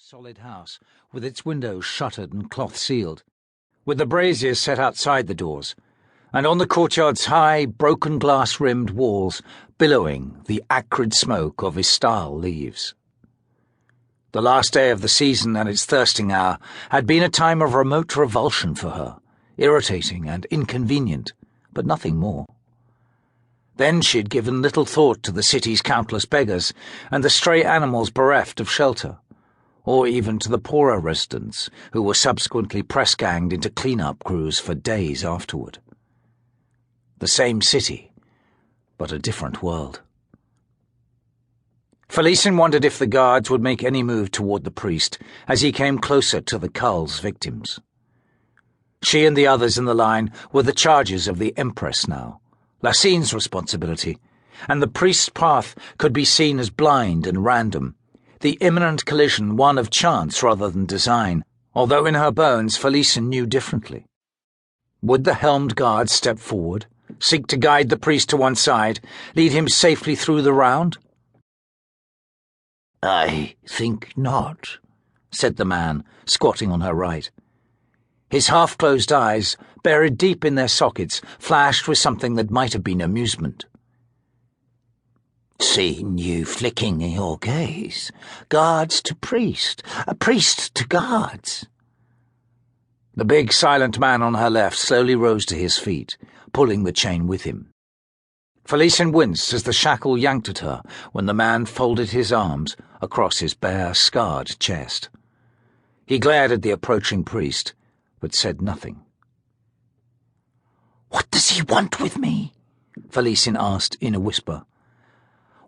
solid house, with its windows shuttered and cloth-sealed, with the braziers set outside the doors, and on the courtyard's high, broken glass-rimmed walls billowing the acrid smoke of Istal leaves. The last day of the season and its thirsting hour had been a time of remote revulsion for her, irritating and inconvenient, but nothing more. Then she had given little thought to the city's countless beggars and the stray animals bereft of shelter, or even to the poorer residents who were subsequently press-ganged into clean-up crews for days afterward. The same city, but a different world. Felicien wondered if the guards would make any move toward the priest as he came closer to the cull's victims. She and the others in the line were the charges of the Empress now, Lacine's responsibility, and the priest's path could be seen as blind and random, the imminent collision one of chance rather than design, although in her bones Felicien knew differently. Would the helmed guard step forward, seek to guide the priest to one side, lead him safely through the round? "I think not," said the man, squatting on her right. His half-closed eyes, buried deep in their sockets, flashed with something that might have been amusement. "Seen you flicking your gaze. Guards to priest, a priest to guards." The big, silent man on her left slowly rose to his feet, pulling the chain with him. Felicien winced as the shackle yanked at her when the man folded his arms across his bare, scarred chest. He glared at the approaching priest, but said nothing. "What does he want with me?" Felicien asked in a whisper.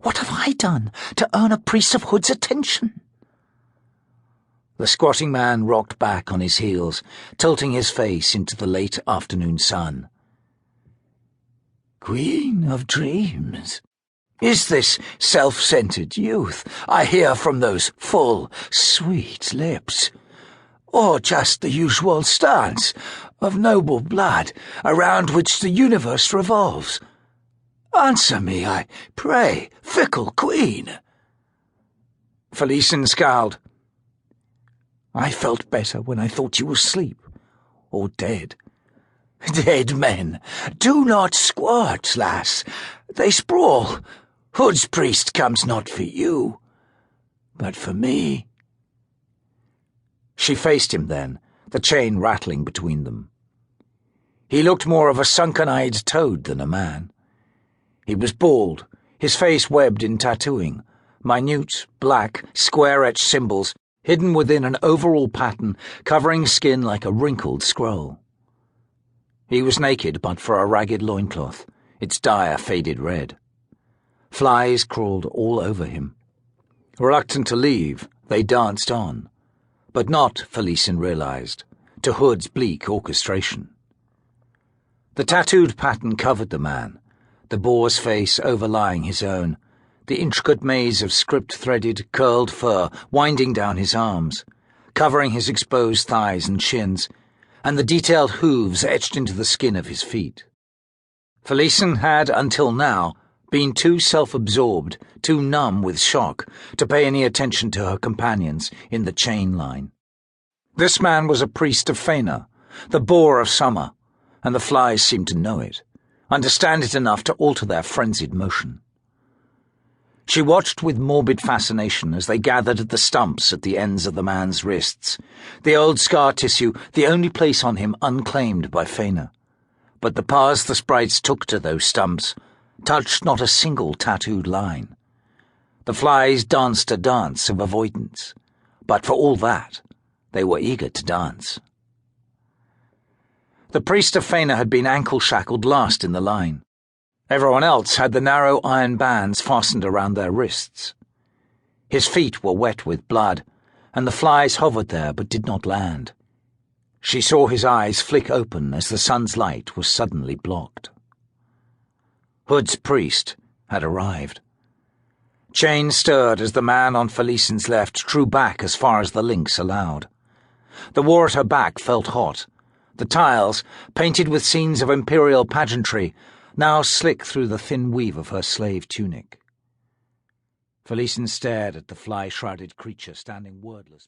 "What have I done to earn a priest of Hood's attention?" The squatting man rocked back on his heels, tilting his face into the late afternoon sun. "Queen of dreams, is this self-centered youth I hear from those full, sweet lips, or just the usual stance of noble blood around which the universe revolves? Answer me, I pray, fickle queen." Felicien scowled. "I felt better when I thought you were asleep, or dead." "Dead men do not squat, lass. They sprawl. Hood's priest comes not for you, but for me." She faced him then, the chain rattling between them. He looked more of a sunken-eyed toad than a man. He was bald, his face webbed in tattooing, minute, black, square-etched symbols hidden within an overall pattern covering skin like a wrinkled scroll. He was naked but for a ragged loincloth, its dye a faded red. Flies crawled all over him. Reluctant to leave, they danced on, but not, Felicien realized, to Hood's bleak orchestration. The tattooed pattern covered the man, the boar's face overlying his own, the intricate maze of script-threaded, curled fur winding down his arms, covering his exposed thighs and shins, and the detailed hooves etched into the skin of his feet. Felicien had, until now, been too self-absorbed, too numb with shock, to pay any attention to her companions in the chain line. This man was a priest of Faina, the boar of summer, and the flies seemed to know it, understand it enough to alter their frenzied motion. She watched with morbid fascination as they gathered at the stumps at the ends of the man's wrists, the old scar tissue the only place on him unclaimed by Faina. But the paths the sprites took to those stumps touched not a single tattooed line. The flies danced a dance of avoidance, but for all that, they were eager to dance. The priest of Faina had been ankle-shackled last in the line. Everyone else had the narrow iron bands fastened around their wrists. His feet were wet with blood, and the flies hovered there but did not land. She saw his eyes flick open as the sun's light was suddenly blocked. Hood's priest had arrived. Chain stirred as the man on Felicien's left drew back as far as the links allowed. The war at her back felt hot. The tiles, painted with scenes of imperial pageantry, now slick through the thin weave of her slave tunic. Felicien stared at the fly-shrouded creature standing wordless.